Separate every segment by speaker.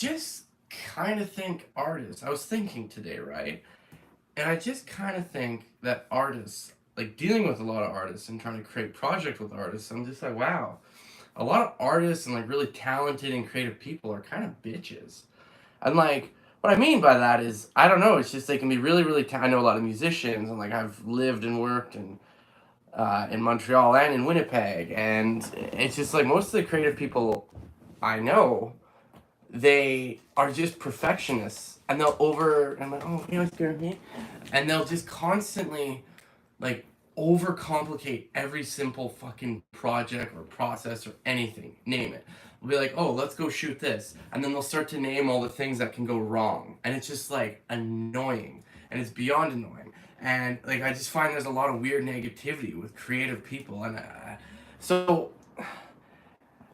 Speaker 1: just kind of think artists. I was thinking today, right? And I just kind of think that artists, like dealing with a lot of artists and trying to create projects with artists, I'm just like, wow, a lot of artists and like really talented and creative people are kind of bitches. And like, what I mean by that is, I don't know, it's just they can be really, really. I know a lot of musicians, and like I've lived and worked in Montreal and in Winnipeg, and it's just like most of the creative people I know, they are just perfectionists, and they'll over. I'm like, oh, you know, scared me, and they'll just constantly like overcomplicate every simple fucking project or process or anything. Name it. They'll be like, oh, let's go shoot this, and then they'll start to name all the things that can go wrong, and it's just like annoying, and it's beyond annoying. And like I just find there's a lot of weird negativity with creative people, and so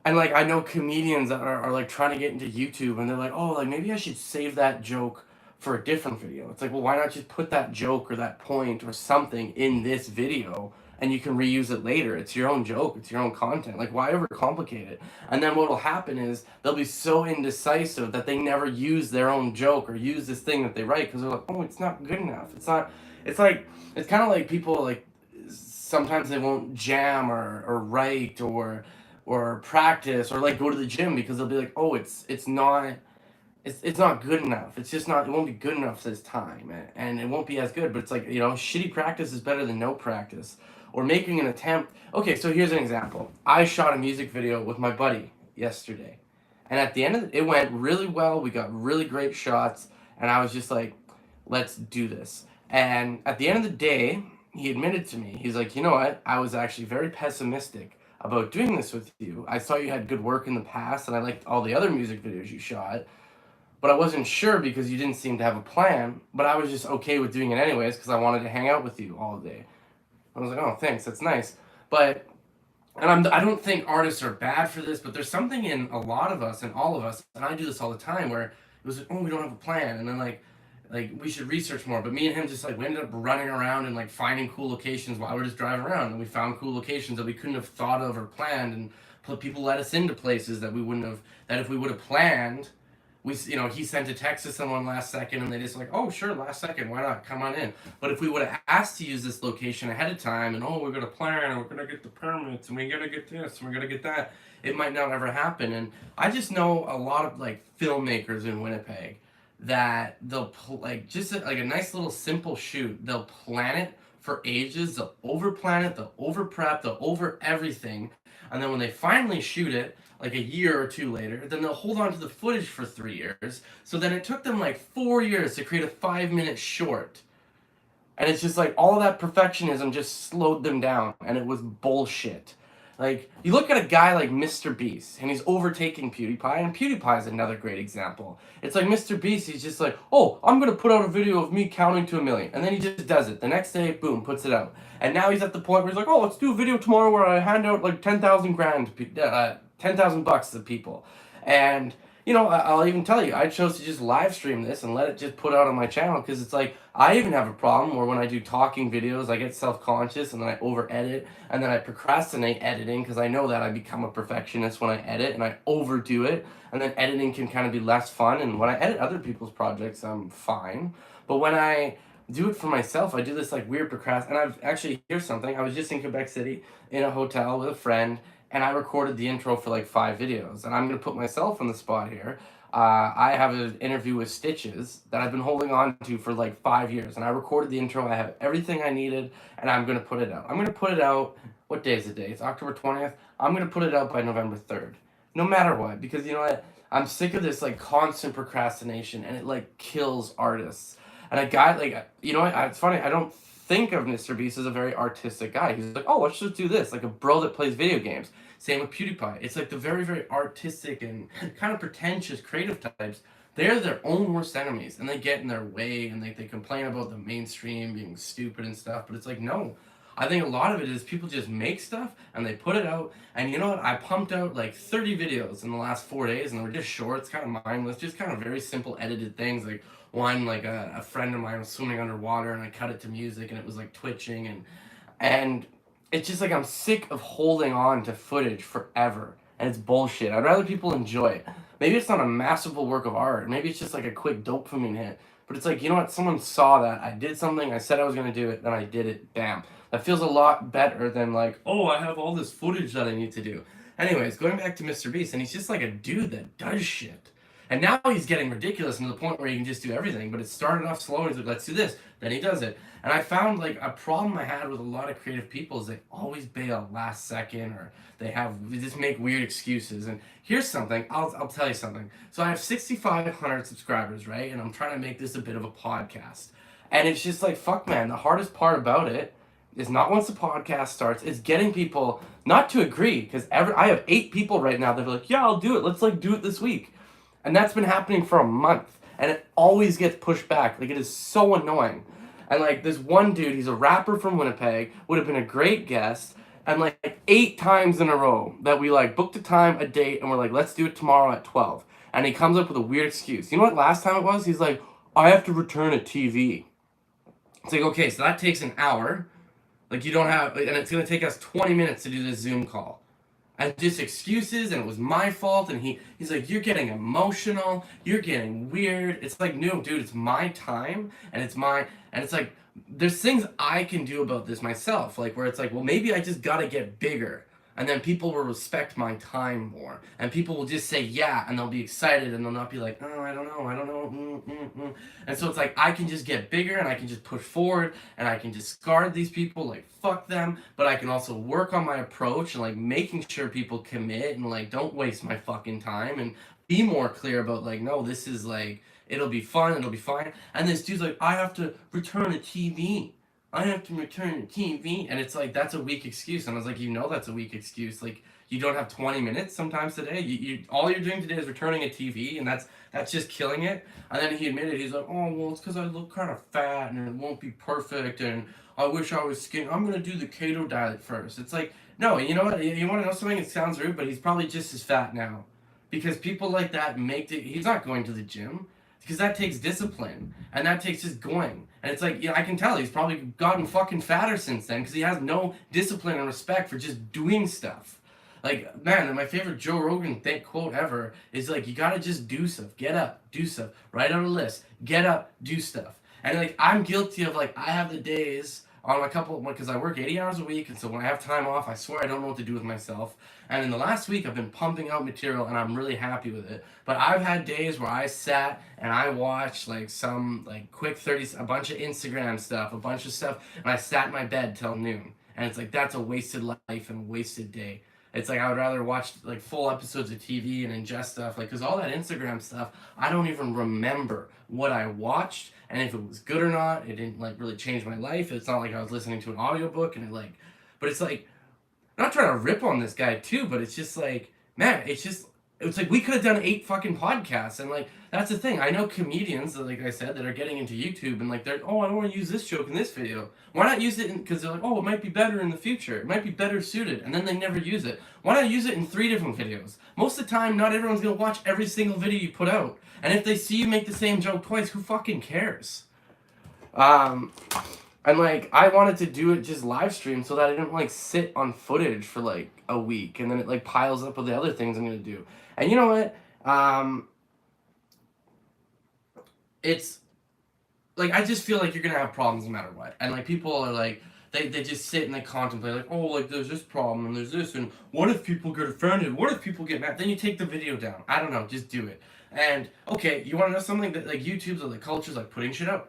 Speaker 1: and like I know comedians that are like trying to get into YouTube, and they're like, oh, like maybe I should save that joke for a different video. It's like, well, why not just put that joke or that point or something in this video, and you can reuse it later? It's your own joke, it's your own content. Like, why overcomplicate it? And then what will happen is they'll be so indecisive that they never use their own joke or use this thing that they write because they're like, oh, it's not good enough. It's not. It's like it's kind of like people like sometimes they won't jam or write or practice or like go to the gym because they'll be like, oh, it's not good enough. It's just not. It won't be good enough this time, and it won't be as good. But it's like, shitty practice is better than no practice, or making an attempt. Okay, so here's an example. I shot a music video with my buddy yesterday, and at the end of it went really well. We got really great shots, and I was just like, let's do this. And at the end of the day, he admitted to me, he's like, you know what? I was actually very pessimistic about doing this with you. I saw you had good work in the past, and I liked all the other music videos you shot, but I wasn't sure because you didn't seem to have a plan. But I was just okay with doing it anyways because I wanted to hang out with you all day. I was like, oh, thanks, that's nice. But I don't think artists are bad for this, but there's something in a lot of us and all of us, and I do this all the time, where it was like, oh, we don't have a plan, and then like we should research more. But me and him just like we ended up running around and like finding cool locations while we were just driving around, and we found cool locations that we couldn't have thought of or planned, and people let us into places that we wouldn't have, that if we would have planned, he sent a text to someone last second, and they just like, oh, sure, last second, why not, come on in. But if we would have asked to use this location ahead of time, and oh, we're going to plan, and we're going to get the permits, and we're going to get this, and we're going to get that, it might not ever happen. And I just know a lot of like filmmakers in Winnipeg that they'll like just like a nice little simple shoot, they'll plan it for ages, they'll over plan it, they'll over prep, they'll over everything, and then when they finally shoot it like a year or two later, then they'll hold on to the footage for 3 years. So then it took them like 4 years to create a 5 minute short. And it's just like all that perfectionism just slowed them down, and it was bullshit. Like, you look at a guy like Mr. Beast, and he's overtaking PewDiePie, and PewDiePie is another great example. It's like Mr. Beast, he's just like, oh, I'm gonna put out a video of me counting to 1 million. And then he just does it. The next day, boom, puts it out. And now he's at the point where he's like, oh, let's do a video tomorrow where I hand out like 10,000 bucks to people. And I'll even tell you, I chose to just live stream this and let it just put out on my channel, because it's like, I even have a problem where when I do talking videos, I get self-conscious, and then I over-edit, and then I procrastinate editing because I know that I become a perfectionist when I edit, and I overdo it, and then editing can kind of be less fun. And when I edit other people's projects, I'm fine. But when I do it for myself, I do this like weird procrast. And I've actually, here's something. I was just in Quebec City in a hotel with a friend, and I recorded the intro for like 5 videos. And I'm gonna put myself on the spot here. I have an interview with Stitches that I've been holding on to for like 5 years, and I recorded the intro. I have everything I needed, and I'm gonna put it out. I'm gonna put it out. What day is the day? It's October 20th. I'm gonna put it out by November 3rd, no matter what, because you know what? I'm sick of this like constant procrastination, and it like kills artists. And a guy like, it's funny. I don't think of Mr. Beast as a very artistic guy. He's like, oh, let's just do this, like a bro that plays video games. Same with PewDiePie. It's like the very, very artistic and kind of pretentious creative types. They're their own worst enemies, and they get in their way, and they complain about the mainstream being stupid and stuff. But it's like, no. I think a lot of it is people just make stuff and they put it out. And you know what? I pumped out like 30 videos in the last 4 days, and they were just shorts, kind of mindless, just kind of very simple edited things. Like one, like a friend of mine was swimming underwater, and I cut it to music, and it was like twitching, and it's just like I'm sick of holding on to footage forever. and it's bullshit. I'd rather people enjoy it. Maybe it's not a masterful work of art. Maybe it's just like a quick dopamine hit. But it's like, you know what? Someone saw that. I did something. I said I was going to do it. Then I did it. Bam. That feels a lot better than like, oh, I have all this footage that I need to do. Anyways, going back to Mr. Beast, and he's just like a dude that does shit. And now he's getting ridiculous to the point where he can just do everything. But it started off slow, and he's like, let's do this. Then he does it. And I found like a problem I had with a lot of creative people is they always bail last second, or they just make weird excuses. And here's something, I'll tell you something. So I have 6,500 subscribers, right? And I'm trying to make this a bit of a podcast. And it's just like, fuck man, the hardest part about it is not once the podcast starts, it's getting people not to agree. Because I have 8 people right now that are like, yeah, I'll do it. Let's like do it this week. And that's been happening for a month. And it always gets pushed back. Like, it is so annoying. And like this one dude, he's a rapper from Winnipeg, would have been a great guest. And like 8 times in a row that we like booked a time, a date, and we're like, let's do it tomorrow at 12. And he comes up with a weird excuse. You know what last time it was? He's like, I have to return a TV. It's like, okay, so that takes an hour. Like, you don't have, and it's going to take us 20 minutes to do this Zoom call. And just excuses, and it was my fault, and he's like, you're getting emotional, you're getting weird. It's like, no, dude, it's my time, and it's like, there's things I can do about this myself, like, where it's like, well, maybe I just gotta get bigger, and then people will respect my time more, and people will just say yeah, and they'll be excited, and they'll not be like, oh, I don't know. And so it's like, I can just get bigger, and I can just push forward, and I can discard these people, like, fuck them, but I can also work on my approach, and like, making sure people commit, and like, don't waste my fucking time, and be more clear about like, no, this is like, it'll be fun, it'll be fine. And this dude's like, I have to return a TV. I have to return the TV. And it's like, that's a weak excuse. And I was like, you know that's a weak excuse. Like, you don't have 20 minutes sometimes today. All you're doing today is returning a TV, and that's just killing it. And then he admitted, he's like, oh, well, it's because I look kind of fat, and it won't be perfect, and I wish I was skinny. I'm going to do the keto diet first. It's like, no, you know what? You want to know something? It sounds rude, but he's probably just as fat now. Because people like that he's not going to the gym. Because that takes discipline, and that takes just going. And it's like, yeah, I can tell he's probably gotten fucking fatter since then, because he has no discipline and respect for just doing stuff. Like, man, my favorite Joe Rogan quote ever is like, you gotta just do stuff. Get up, do stuff. Write out a list. Get up, do stuff. And like, I'm guilty of like, I have the days on a couple, because I work 80 hours a week, and so when I have time off, I swear I don't know what to do with myself. And in the last week, I've been pumping out material, and I'm really happy with it. But I've had days where I sat and I watched like some like quick 30, a bunch of Instagram stuff, a bunch of stuff, and I sat in my bed till noon. And it's like, that's a wasted life and a wasted day. It's like, I would rather watch like full episodes of TV and ingest stuff, like, because all that Instagram stuff, I don't even remember what I watched, and if it was good or not. It didn't like really change my life. It's not like I was listening to an audiobook, and it like, but it's like, I'm not trying to rip on this guy too, but it's just like, man, it's like, we could have done 8 fucking podcasts, and like, that's the thing. I know comedians, like I said, that are getting into YouTube, and like, they're, oh, I don't want to use this joke in this video. Why not use it because they're like, oh, it might be better in the future. It might be better suited, and then they never use it. Why not use it in 3 different videos? Most of the time, not everyone's going to watch every single video you put out. And if they see you make the same joke twice, who fucking cares? And like, I wanted to do it just live stream so that I didn't like sit on footage for like a week, and then it like piles up with the other things I'm gonna do. And you know what? It's like, I just feel like you're gonna have problems no matter what. And like, people are like, they just sit and they contemplate like, oh, like, there's this problem and there's this, and what if people get offended? What if people get mad? Then you take the video down. I don't know, just do it. And okay, you want to know something? That like, YouTube's like, culture's like putting shit out.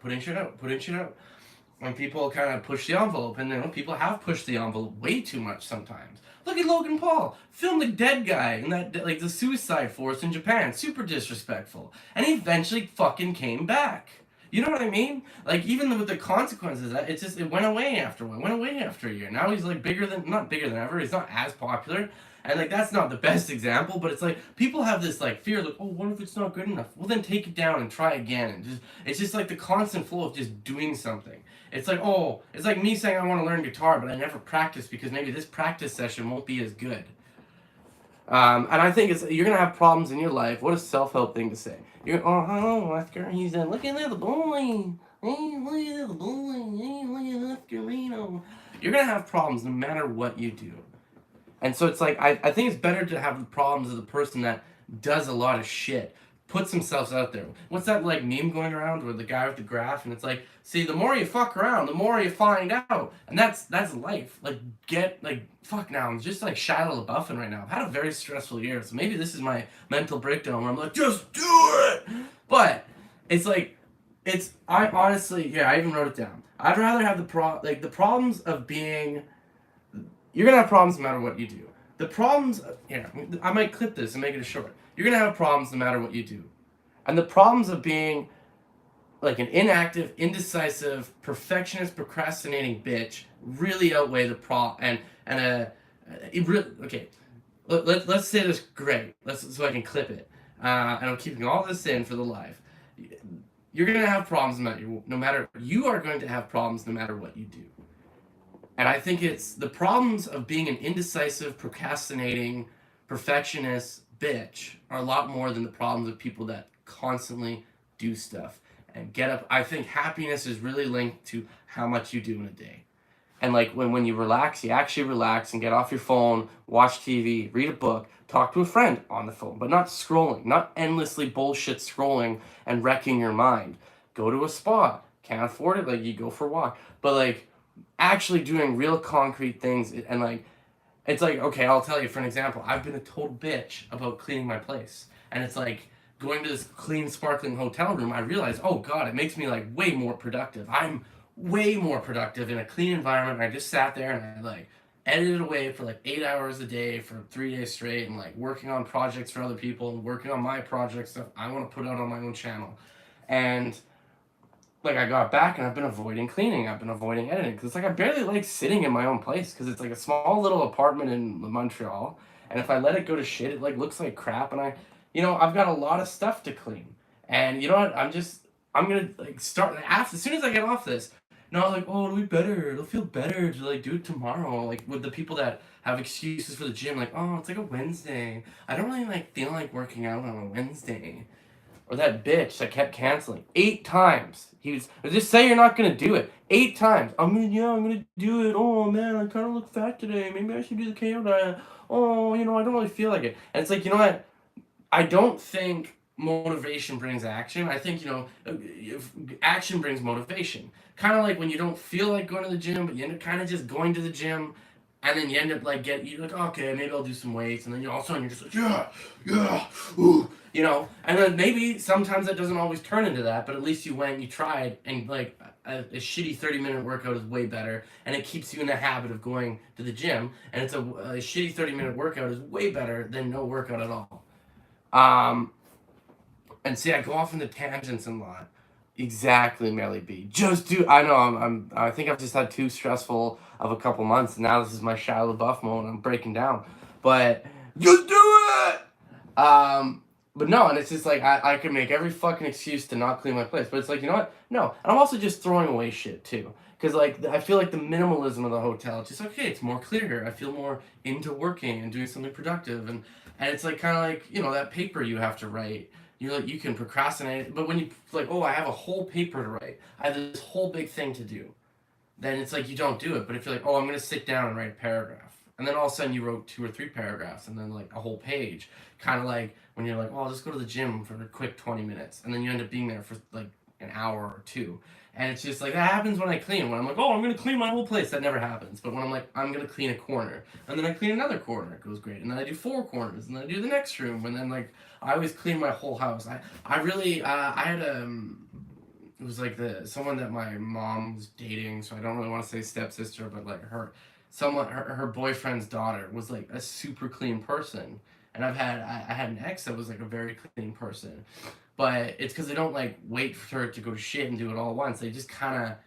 Speaker 1: And people kind of push the envelope, and then people have pushed the envelope way too much sometimes. Look at Logan Paul, filmed the dead guy in that, like, the suicide forest in Japan, super disrespectful, and he eventually fucking came back. You know what I mean? Like, even with the consequences, it went away after a year. Now he's like not bigger than ever. He's not as popular. And like, that's not the best example, but it's like, people have this like fear, like, oh, what if it's not good enough? Well, then take it down and try again. And it's just like the constant flow of just doing something. It's like, oh, it's like me saying I want to learn guitar, but I never practice because maybe this practice session won't be as good. And I think you're going to have problems in your life. What a self-help thing to say. Oh, hello, Oscar. He's look at the boy. Hey, look at the boy. Hey, look at Oscar Reno. You're going to have problems no matter what you do. And so it's like I think it's better to have the problems of the person that does a lot of shit, puts themselves out there. What's that like meme going around where the guy with the graph and it's like, see, the more you fuck around, the more you find out. And that's life. Like get like fuck now. I'm just like Shia LaBeoufing right now. I've had a very stressful year, so maybe this is my mental breakdown where I'm like, just do it. But it's like I honestly, yeah, I even wrote it down. I'd rather have the problems of being you're gonna have problems no matter what you do. The problems, I might clip this and make it short. You're gonna have problems no matter what you do, and the problems of being like an inactive, indecisive, perfectionist, procrastinating bitch really outweigh the and okay. Let's say this great. So I can clip it, and I'm keeping all this in for the live. You're gonna have problems no matter you are going to have problems no matter what you do. And I think it's the problems of being an indecisive, procrastinating, perfectionist bitch are a lot more than the problems of people that constantly do stuff and get up. I think happiness is really linked to how much you do in a day. And like when you relax, you actually relax and get off your phone, watch TV, read a book, talk to a friend on the phone, but not scrolling, not endlessly bullshit scrolling and wrecking your mind. Go to a spa. Can't afford it, like you go for a walk. But like actually doing real concrete things and like it's like okay, I'll tell you for an example. I've been a total bitch about cleaning my place, and it's like going to this clean sparkling hotel room, I realize, oh god, it makes me like way more productive. I'm way more productive in a clean environment. I just sat there and I like edited away for like 8 hours a day for 3 days straight and like working on projects for other people and working on my project stuff I want to put out on my own channel. And like I got back and I've been avoiding cleaning. I've been avoiding editing because it's like I barely like sitting in my own place because it's like a small little apartment in Montreal, and if I let it go to shit, it like looks like crap. And I've got a lot of stuff to clean, and you know what? I'm gonna like start after as soon as I get off this. No, like oh, it'll be better. It'll feel better to like do it tomorrow. Like with the people that have excuses for the gym, like oh, it's like a Wednesday. I don't really like feel like working out on a Wednesday. Or that bitch that kept canceling 8 times. He was just say you're not gonna do it 8 times. I'm gonna do it. Oh man, I kind of look fat today. Maybe I should do the KO diet. Oh, I don't really feel like it. And it's like you know what? I don't think motivation brings action. I think if action brings motivation. Kind of like when you don't feel like going to the gym, but you end up kind of just going to the gym, and then you end up like you're like okay, maybe I'll do some weights, and then all of a sudden you're just like yeah, ooh, and then maybe sometimes that doesn't always turn into that, but at least you went, you tried, and like a shitty 30-minute workout is way better, and it keeps you in the habit of going to the gym, and it's a shitty 30-minute workout is way better than no workout at all. And see, I go off into tangents a lot. Exactly, Melly B. Just do. I know. I think I've just had too stressful of a couple months. And now this is my Shia LaBeouf moment. I'm breaking down, but just do it. But no, and it's just like I can make every fucking excuse to not clean my place. But it's like you know what? No, and I'm also just throwing away shit too. Because like I feel like the minimalism of the hotel, it's just okay. It's more clear here. I feel more into working and doing something productive, and it's like kind of like that paper you have to write. You can procrastinate, but when you like, oh, I have a whole paper to write. I have this whole big thing to do. Then it's like you don't do it. But if you're like, oh, I'm gonna sit down and write a paragraph, and then all of a sudden you wrote 2 or 3 paragraphs, and then like a whole page. Kind of like when you're like, oh, I'll just go to the gym for a quick 20 minutes, and then you end up being there for like an hour or 2. And it's just like that happens when I clean. When I'm like, oh, I'm gonna clean my whole place, that never happens. But when I'm like, I'm gonna clean a corner, and then I clean another corner, it goes great. And then I do 4 corners, and then I do the next room, and then like I always clean my whole house. I really I had it was like someone that my mom was dating, so I don't really want to say stepsister, but like her boyfriend's daughter was like a super clean person. And I had an ex that was like a very clean person. But it's because they don't like wait for it to go to shit and do it all at once. They just kind of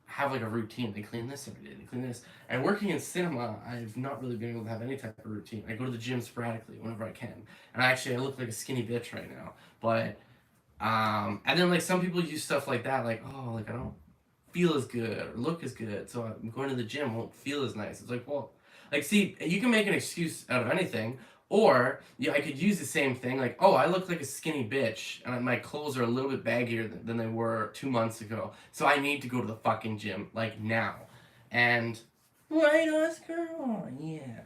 Speaker 1: have like a routine. They clean this every day. They clean this. And working in cinema, I've not really been able to have any type of routine. I go to the gym sporadically whenever I can. And I look like a skinny bitch right now. But and then like some people use stuff like that, like oh, like I don't feel as good or look as good, so I'm going to the gym won't feel as nice. It's like well, like see, you can make an excuse out of anything. Or I could use the same thing, like, oh, I look like a skinny bitch, and my clothes are a little bit baggier than they were 2 months ago, so I need to go to the fucking gym, like, now. And, right, Oscar? Oh, yeah.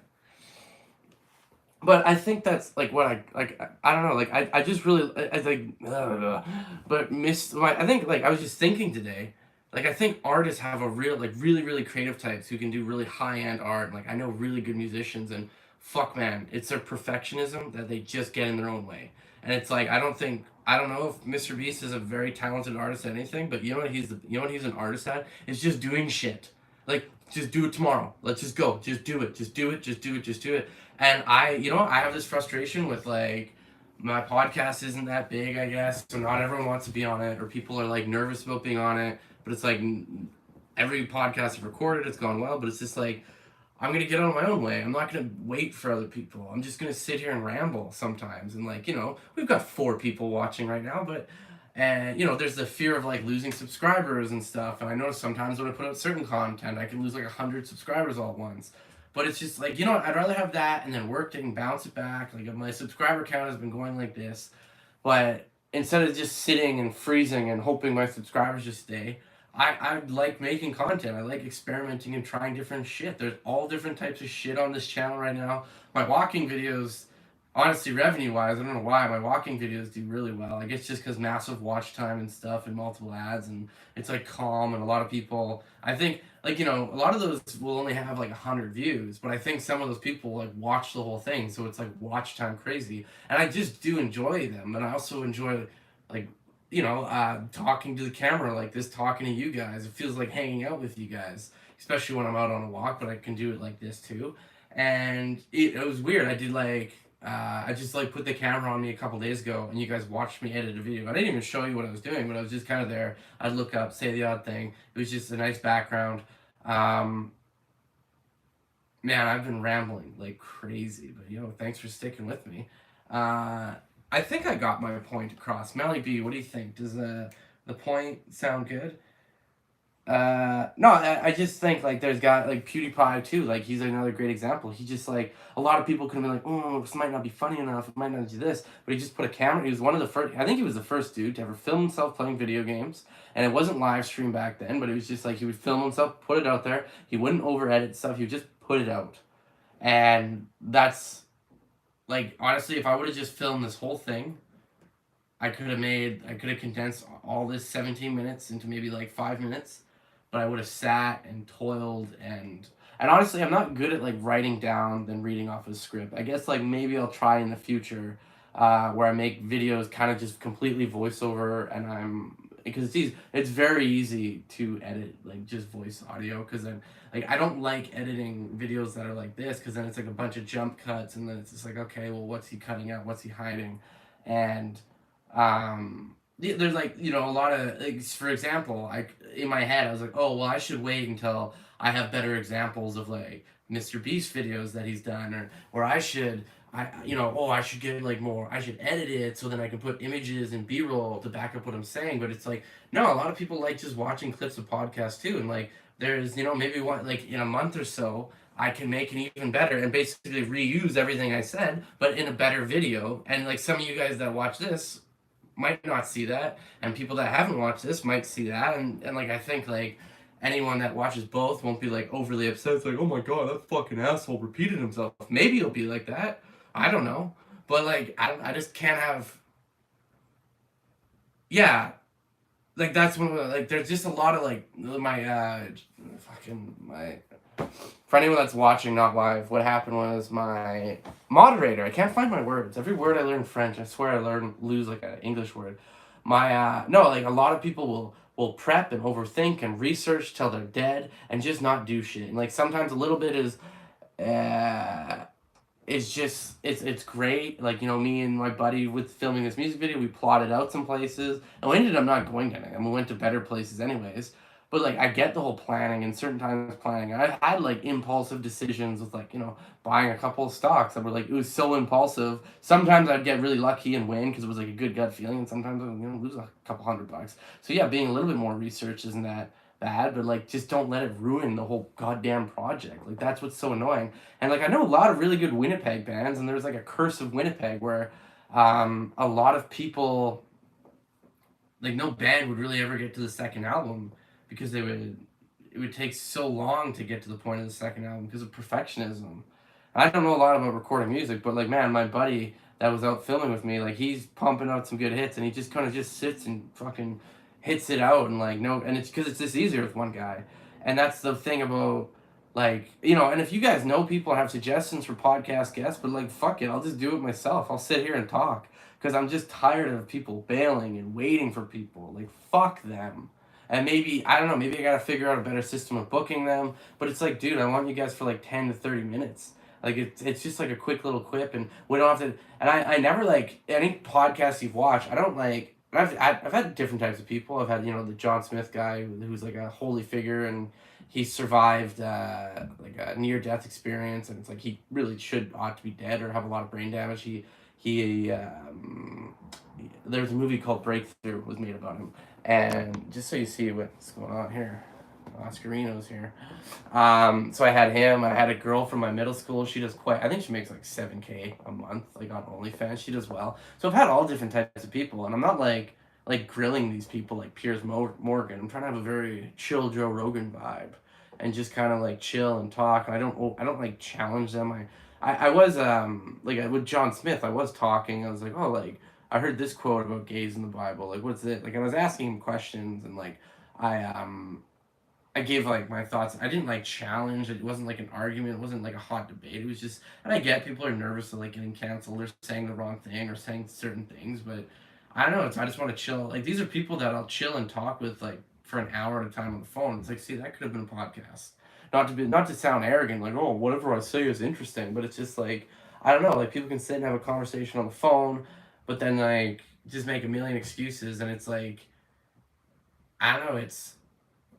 Speaker 1: But I think that's like what I like. I don't know. Like I just really I think, but miss my. I think like I was just thinking today. Like I think artists have a real like really creative types who can do really high end art. Like I know really good musicians and fuck man, it's their perfectionism that they just get in their own way. And it's like I don't know if Mr. Beast is a very talented artist at anything, but you know what he's an artist at? Is just doing shit. Like just do it tomorrow. Let's just go. Just do it. Just do it. Just do it. Just do it. And I have this frustration with like my podcast isn't that big, I guess, so not everyone wants to be on it, or people are like nervous about being on it. But it's like every podcast I've recorded, it's gone well, but it's just like I'm gonna get out of my own way. I'm not gonna wait for other people. I'm just gonna sit here and ramble sometimes. And like we've got 4 people watching right now, but and there's the fear of like losing subscribers and stuff. And I notice sometimes when I put out certain content, I can lose like 100 subscribers all at once. But it's just like I'd rather have that and then work it and bounce it back. Like if my subscriber count has been going like this, but instead of just sitting and freezing and hoping my subscribers just stay, I like making content. I like experimenting and trying different shit. There's all different types of shit on this channel right now. My walking videos, honestly, revenue wise, I don't know why my walking videos do really well. I guess just because massive watch time and stuff and multiple ads and it's like calm and a lot of people. I think like a lot of those will only have like 100 views, but I think some of those people like watch the whole thing, so it's like watch time crazy. And I just do enjoy them, and I also enjoy like talking to the camera like this, talking to you guys. It feels like hanging out with you guys, especially when I'm out on a walk. But I can do it like this too, and it was weird. I did like I just like put the camera on me a couple days ago, and you guys watched me edit a video. I didn't even show you what I was doing, but I was just kind of there. I'd look up, say the odd thing. It was just a nice background. Um, Man, I've been rambling like crazy, but thanks for sticking with me. Uh, I think I got my point across. Melly B, what do you think? Does the point sound good? No, I just think like there's got like PewDiePie too. Like he's another great example. He just like a lot of people could be like, oh, this might not be funny enough. It might not do this, but he just put a camera. He was one of the first. I think he was the first dude to ever film himself playing video games, and it wasn't live stream back then. But it was just like he would film himself, put it out there. He wouldn't over edit stuff. He would just put it out, and that's like honestly, if I would have just filmed this whole thing, I could have condensed all this 17 minutes into maybe like 5 minutes, but I would have sat and toiled and honestly, I'm not good at like writing down then reading off a script. I guess like maybe I'll try in the future, where I make videos kind of just completely voiceover, and I'm because it's very easy to edit like just voice audio, because then like I don't like editing videos that are like this, because then it's like a bunch of jump cuts, and then it's just like, okay, well, what's he cutting out, what's he hiding, and there's like a lot of like, for example, I in my head I was like, oh well, I should wait until I have better examples of like Mr. Beast videos that he's done, or I should oh, I should get like more, I should edit it so then I can put images and b-roll to back up what I'm saying. But it's like, no, a lot of people like just watching clips of podcasts too, and like there's maybe one like in a month or so I can make it even better and basically reuse everything I said, but in a better video. And like some of you guys that watch this might not see that, and people that haven't watched this might see that, and like I think like anyone that watches both won't be like overly upset. It's like, oh my god, that fucking asshole repeated himself. Maybe it'll be like that. I don't know, but like I just can't have. Yeah, like that's when like there's just a lot of like my fucking my for anyone that's watching not live, what happened was my moderator, I can't find my words. Every word I learn French, I swear I lose like an English word. My no, like a lot of people will prep and overthink and research till they're dead and just not do shit. And like sometimes a little bit is uh it's just it's great. Like me and my buddy with filming this music video, we plotted out some places, and we ended up not going to any. And we went to better places anyways. But like I get the whole planning and certain times planning. I had like impulsive decisions with like buying a couple of stocks that were like it was so impulsive. Sometimes I'd get really lucky and win because it was like a good gut feeling, and sometimes I would lose a couple $100. So yeah, being a little bit more research isn't that bad, but like just don't let it ruin the whole goddamn project. Like that's what's so annoying. And like I know a lot of really good Winnipeg bands, and there's like a curse of Winnipeg where a lot of people like no band would really ever get to the second album because it would take so long to get to the point of the second album because of perfectionism. I don't know a lot about recording music, but like, man, my buddy that was out filming with me, like, he's pumping out some good hits, and he just kind of just sits and fucking hits it out, and like, no, and it's because it's just easier with one guy, and that's the thing about, like, and if you guys know people and have suggestions for podcast guests, but like, fuck it, I'll just do it myself. I'll sit here and talk because I'm just tired of people bailing and waiting for people. Like, fuck them. And maybe, I don't know, maybe I gotta figure out a better system of booking them. But it's like, dude, I want you guys for like 10 to 30 minutes. Like, it's just like a quick little quip, and we don't have to. And I never like any podcast you've watched. I don't like. I've had different types of people. I've had the John Smith guy who's like a holy figure, and he survived like a near death experience, and it's like he really ought to be dead or have a lot of brain damage. He there's a movie called Breakthrough was made about him, and just so you see what's going on here, Oscarino's here. So I had him. I had a girl from my middle school. She does quite. I think she makes like 7K a month, like on OnlyFans. She does well. So I've had all different types of people, and I'm not like grilling these people like Piers Morgan. I'm trying to have a very chill Joe Rogan vibe, and just kind of like chill and talk. And I don't like challenge them. I was like with John Smith. I was talking. I was like, oh, like I heard this quote about gays in the Bible. Like, what's it? Like, I was asking him questions, and like I gave like my thoughts. I didn't like challenge. It wasn't like an argument. It wasn't like a hot debate. It was just, and I get people are nervous of like getting canceled or saying the wrong thing or saying certain things, but I don't know. I just want to chill. Like, these are people that I'll chill and talk with like for an hour at a time on the phone. It's like, see, that could have been a podcast. Not to sound arrogant, like, oh, whatever I say is interesting, but it's just like, I don't know. Like, people can sit and have a conversation on the phone, but then like just make a million excuses, and it's like, I don't know. It's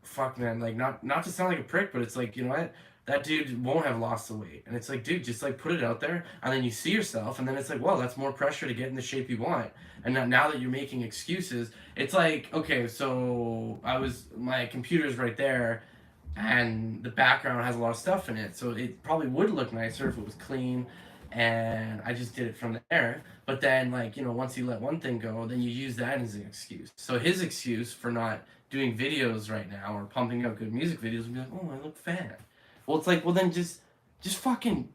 Speaker 1: fuck, man, like, not to sound like a prick, but it's like, you know what, that dude won't have lost the weight, and it's like, dude, just like put it out there, and then you see yourself, and then it's like, well, that's more pressure to get in the shape you want. And now that you're making excuses, it's like, okay, so my computer's right there, and the background has a lot of stuff in it, so it probably would look nicer if it was clean, and I just did it from there. But then, like, once you let one thing go, then you use that as an excuse. So his excuse for not doing videos right now or pumping out good music videos would be like, oh, I look fat. Well, it's like, well, then just fucking.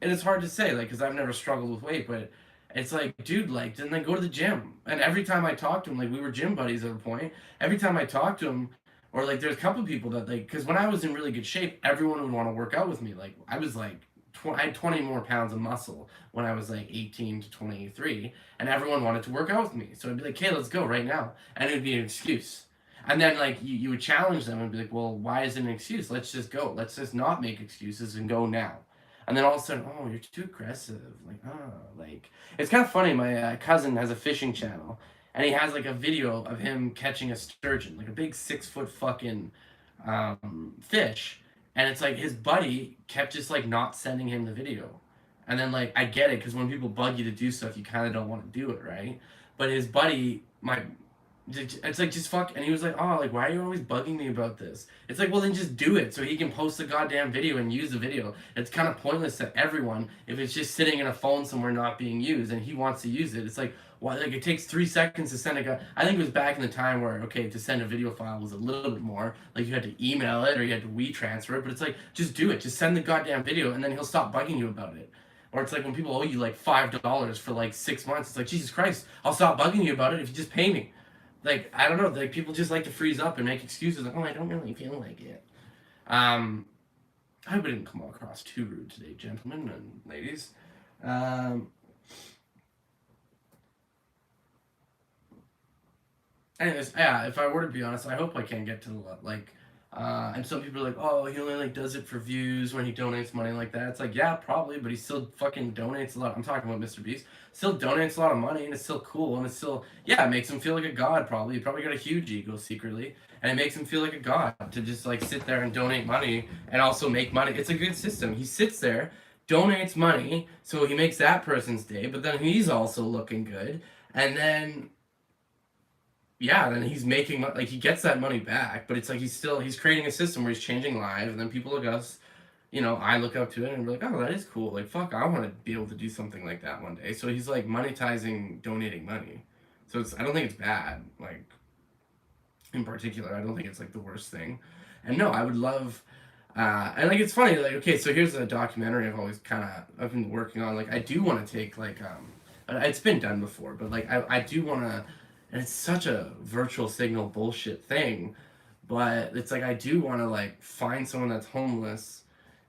Speaker 1: And it's hard to say, like, because I've never struggled with weight, but it's like, dude, like, then go to the gym. And every time I talk to him, like, we were gym buddies at a point. Every time I talk to him, or like, there's a couple of people that, like, because when I was in really good shape, everyone would want to work out with me. Like, I was like, I had 20 more pounds of muscle when I was like 18 to 23, and everyone wanted to work out with me. So I'd be like, hey, let's go right now. And it would be an excuse. And then, like, you would challenge them and be like, well, why is it an excuse? Let's just go. Let's just not make excuses and go now. And then all of a sudden, oh, you're too aggressive. Like, oh, like, it's kind of funny. My cousin has a fishing channel, and he has like a video of him catching a sturgeon, like a big 6 foot fucking fish. And it's like his buddy kept just like not sending him the video. And then, like, I get it, because when people bug you to do stuff, you kind of don't want to do it, right? But his buddy, it's like, just fuck. And he was like, oh, like, why are you always bugging me about this? It's like, well, then just do it so he can post the goddamn video and use the video. It's kind of pointless to everyone if it's just sitting in a phone somewhere not being used and he wants to use it. It's like, why? Like, it takes 3 seconds to send I think it was back in the time where, okay, to send a video file was a little bit more. Like, you had to email it or you had to WeTransfer it. But it's like, just do it. Just send the goddamn video, and then he'll stop bugging you about it. Or it's like when people owe you like $5 for like 6 months. It's like, Jesus Christ, I'll stop bugging you about it if you just pay me. Like, I don't know, like, people just like to freeze up and make excuses like, oh, I don't really feel like it. I hope I didn't come across too rude today, gentlemen and ladies. Anyways, yeah, if I were to be honest, I hope I can get to the, like, and some people are like, oh, he only, like, does it for views when he donates money like that. It's like, yeah, probably, but he still fucking donates a lot. I'm talking about Mr. Beast. Still donates a lot of money, and it's still cool, and it's still, yeah, it makes him feel like a god, probably. He probably got a huge ego secretly, and it makes him feel like a god to just, like, sit there and donate money and also make money. It's a good system. He sits there, donates money, so he makes that person's day, but then he's also looking good, and then yeah, then he's making like, he gets that money back, but it's like he's creating a system where he's changing lives, and then people like us, I look up to it and we're like, oh, that is cool. Like, fuck, I want to be able to do something like that one day. So he's like monetizing donating money. So I don't think it's bad. Like, in particular, I don't think it's like the worst thing. And no, I would love. And like it's funny, like okay, so here's a documentary I've been working on. Like I do want to take it's been done before, but like I do want to, and it's such a virtual signal bullshit thing, but it's like I do want to like find someone that's homeless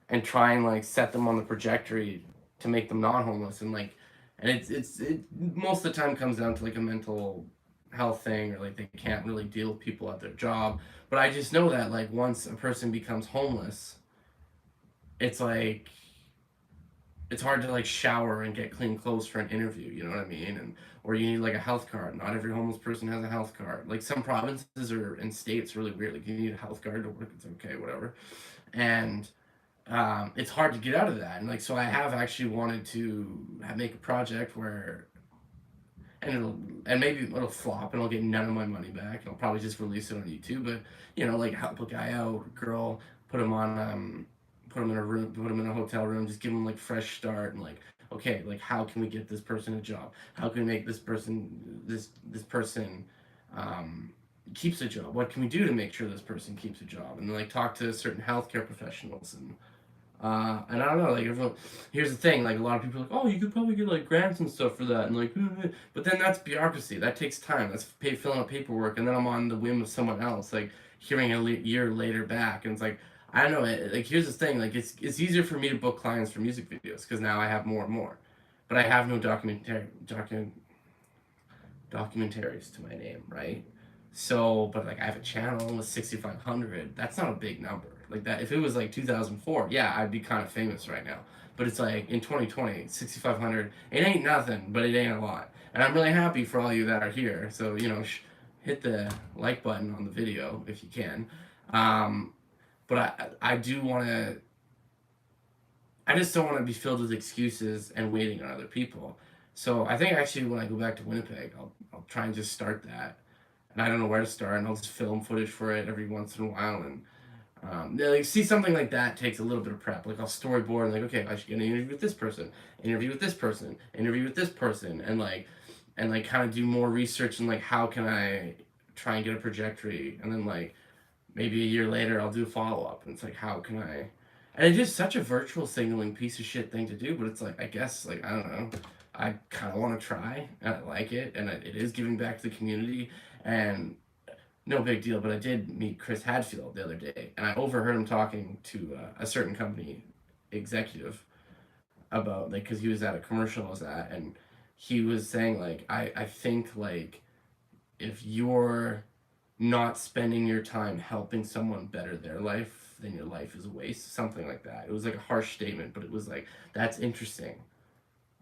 Speaker 1: and try and like set them on the trajectory to make them non-homeless, and like and it most of the time comes down to like a mental health thing, or like they can't really deal with people at their job. But I just know that like once a person becomes homeless, it's like it's hard to like shower and get clean clothes for an interview, you know what I mean? And or you need like a health card. Not every homeless person has a health card. Like some provinces or in states really weird. Like you need a health card to work, it's okay, whatever. And it's hard to get out of that. And like so I have actually wanted to make a project where and maybe it'll flop and I'll get none of my money back. I'll probably just release it on YouTube, but you know, like help a guy out, girl, put him in a room, put him in a hotel room, just give him like fresh start and like, okay, like how can we get this person a job? How can we make this person um, keeps a job? What can we do to make sure this person keeps a job? And like talk to certain healthcare professionals and I don't know, like everyone, here's the thing, like a lot of people are like, oh, you could probably get like grants and stuff for that, and like, but then that's bureaucracy. That takes time. That's filling out paperwork, and then I'm on the whim of someone else, like hearing year later back, and it's like, I don't know. Like here's the thing, like it's easier for me to book clients for music videos because now I have more and more, but I have no documentaries to my name, right? So, but like I have a channel with 6,500. That's not a big number. Like that, if it was like 2004, yeah, I'd be kind of famous right now. But it's like in 2020, 6,500. It ain't nothing, but it ain't a lot. And I'm really happy for all you that are here. So you know, hit the like button on the video if you can. Um, but I do want to. I just don't want to be filled with excuses and waiting on other people. So I think actually when I go back to Winnipeg, I'll try and just start that, and I don't know where to start, and I'll just film footage for it every once in a while, and yeah, like see something like that takes a little bit of prep. Like I'll storyboard and like, okay, I should get an interview with this person, interview with this person, interview with this person, and like kind of do more research and like how can I try and get a trajectory, and then like maybe a year later I'll do a follow up, and it's like how can I, and it's just such a virtual signaling piece of shit thing to do, but it's like I guess like I don't know, I kind of want to try, and I like it, and it is giving back to the community, and no big deal, but I did meet Chris Hadfield the other day, and I overheard him talking to a certain company executive about like because he was at a commercial I was at, and he was saying like I think like if you're not spending your time helping someone better their life, then your life is a waste. Something like that. It was like a harsh statement, but it was like that's interesting.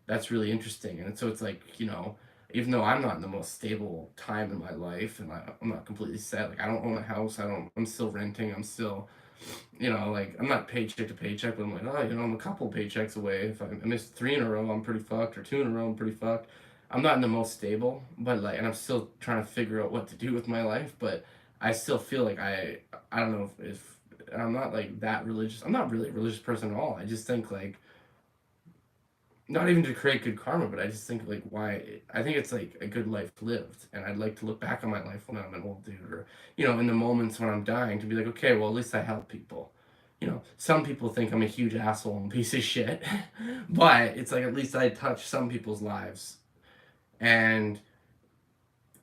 Speaker 1: That's really interesting. And so it's like, you know, even though I'm not in the most stable time in my life and I'm not completely set, like I don't own a house, I'm still renting, I'm still, you know, like I'm not paycheck to paycheck, but I'm like, oh, you know, I'm a couple paychecks away. If I miss three in a row, I'm pretty fucked, or two in a row, I'm pretty fucked. I'm not in the most stable, but like, and I'm still trying to figure out what to do with my life, but I still feel like I don't know if and I'm not like that religious. I'm not really a religious person at all. I just think like not even to create good karma, but I just think like why I think it's like a good life lived, and I'd like to look back on my life when I'm an old dude, or you know, in the moments when I'm dying, to be like, okay, well at least I help people. You know, some people think I'm a huge asshole and piece of shit, but it's like at least I touch some people's lives, and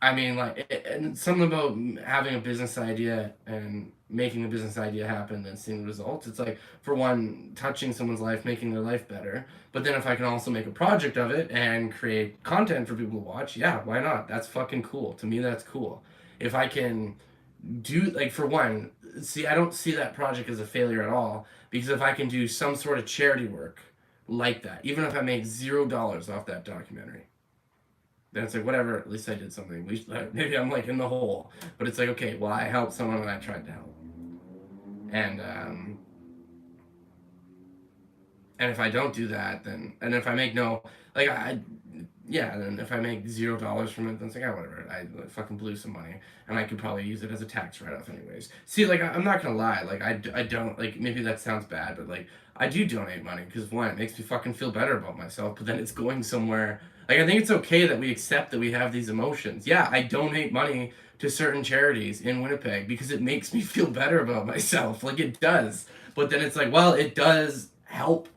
Speaker 1: I mean, like, and something about having a business idea and making a business idea happen and seeing the results. It's like, for one, touching someone's life, making their life better. But then if I can also make a project of it and create content for people to watch, yeah, why not? That's fucking cool. To me, that's cool. If I can do, like, for one, see, I don't see that project as a failure at all because if I can do some sort of charity work like that, even if I make $0 off that documentary, then it's like whatever. At least I did something. Maybe I'm like in the hole, but it's like okay. Well, I helped someone and I tried to help, and um, and if I don't do that, then and if I make no like I yeah, then if I make $0 from it, then it's like, oh, whatever. I fucking blew some money, and I could probably use it as a tax write-off anyways. See, like, I'm not gonna lie. Like, I don't, like, maybe that sounds bad, but, like, I do donate money, because, one, it makes me fucking feel better about myself, but then it's going somewhere. Like, I think it's okay that we accept that we have these emotions. Yeah, I donate money to certain charities in Winnipeg, because it makes me feel better about myself. Like, it does. But then it's like, well, it does help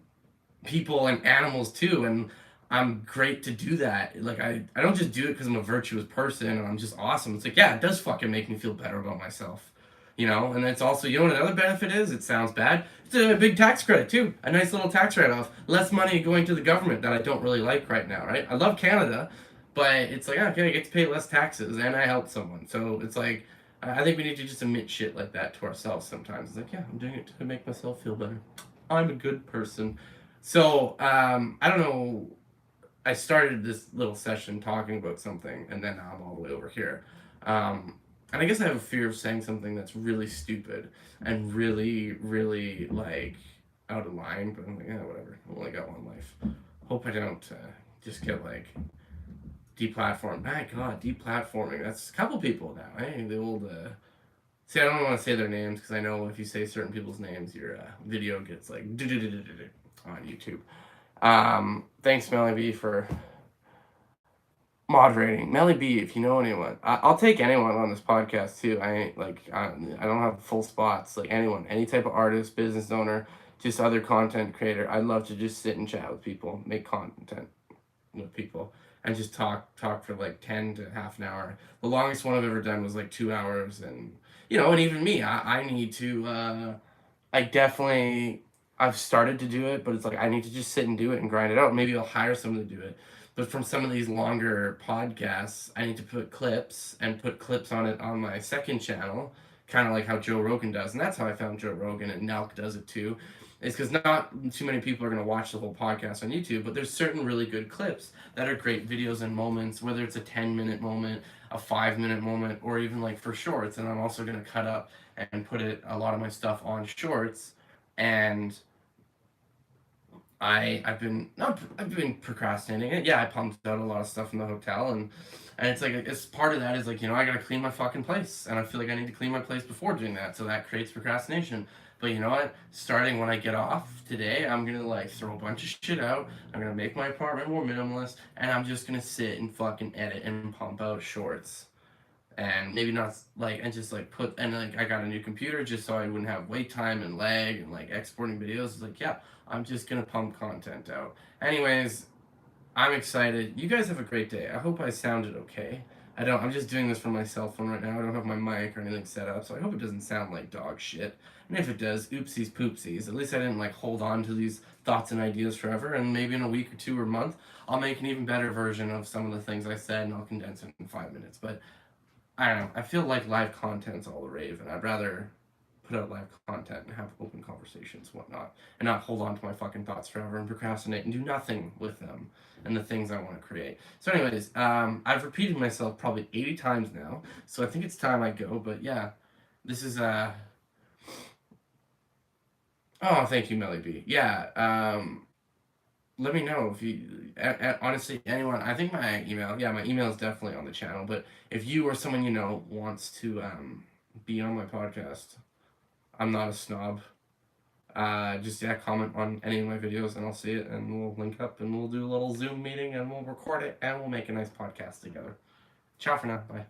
Speaker 1: people and animals too, and I'm great to do that. Like I don't just do it because I'm a virtuous person and I'm just awesome. It's like, yeah, it does fucking make me feel better about myself. And it's also, what another benefit is? It sounds bad. It's a big tax credit too. A nice little tax write-off. Less money going to the government that I don't really like right now, right? I love Canada, but it's like, okay, I get to pay less taxes and I help someone. So it's like, I think we need to just admit shit like that to ourselves sometimes. It's like, yeah, I'm doing it to make myself feel better. I'm a good person. So, I don't know. I started this little session talking about something, and then now I'm all the way over here. And I guess I have a fear of saying something that's really stupid and really, really, like, out of line, but I'm like, yeah, whatever. I only got one life. Hope I don't just get, like, deplatformed. My God, deplatforming. That's a couple people now, eh? The old, see, I don't want to say their names because I know if you say certain people's names, your video gets, like, on YouTube. Thanks, Melly B, for moderating. Melly B, if you know anyone, I'll take anyone on this podcast too. I ain't like I don't have full spots. Like anyone, any type of artist, business owner, just other content creator. I'd love to just sit and chat with people, make content with people, and just talk for like 10 to half an hour. The longest one I've ever done was like 2 hours, and and even me, I need to. I definitely I've started to do it, but it's like I need to just sit and do it and grind it out. Maybe I'll hire someone to do it. But from some of these longer podcasts, I need to put clips and put clips on it on my second channel, kind of like how Joe Rogan does. And that's how I found Joe Rogan, and Nelk does it too. It's because not too many people are going to watch the whole podcast on YouTube, but there's certain really good clips that are great videos and moments, whether it's a 10-minute moment, a 5-minute moment, or even like for shorts. And I'm also going to cut up and put a lot of my stuff on shorts. And I've been procrastinating it. Yeah, I pumped out a lot of stuff in the hotel, and it's like it's part of that is like I gotta clean my fucking place, and I feel like I need to clean my place before doing that, so that creates procrastination. But you know what? Starting when I get off today, I'm gonna like throw a bunch of shit out. I'm gonna make my apartment more minimalist, and I'm just gonna sit and fucking edit and pump out shorts. And maybe not like and just like put and like I got a new computer just so I wouldn't have wait time and lag and like exporting videos. It's like, yeah, I'm just gonna pump content out. Anyways, I'm excited. You guys have a great day. I hope I sounded okay. I'm just doing this from my cell phone right now. I don't have my mic or anything set up, so I hope it doesn't sound like dog shit. And if it does, oopsies poopsies. At least I didn't like hold on to these thoughts and ideas forever, and maybe in a week or two or month, I'll make an even better version of some of the things I said and I'll condense it in 5 minutes. But I don't know. I feel like live content's all the rave, and I'd rather put out live content and have open conversations, whatnot, and not hold on to my fucking thoughts forever and procrastinate and do nothing with them and the things I want to create. So, anyways, I've repeated myself probably 80 times now, so I think it's time I go. But yeah, this is Oh, thank you, Melly B. Yeah. Let me know if you honestly anyone. I think my email. Yeah, my email is definitely on the channel. But if you or someone you know wants to be on my podcast, I'm not a snob. Just yeah, comment on any of my videos and I'll see it and we'll link up and we'll do a little Zoom meeting and we'll record it and we'll make a nice podcast together. Ciao for now. Bye.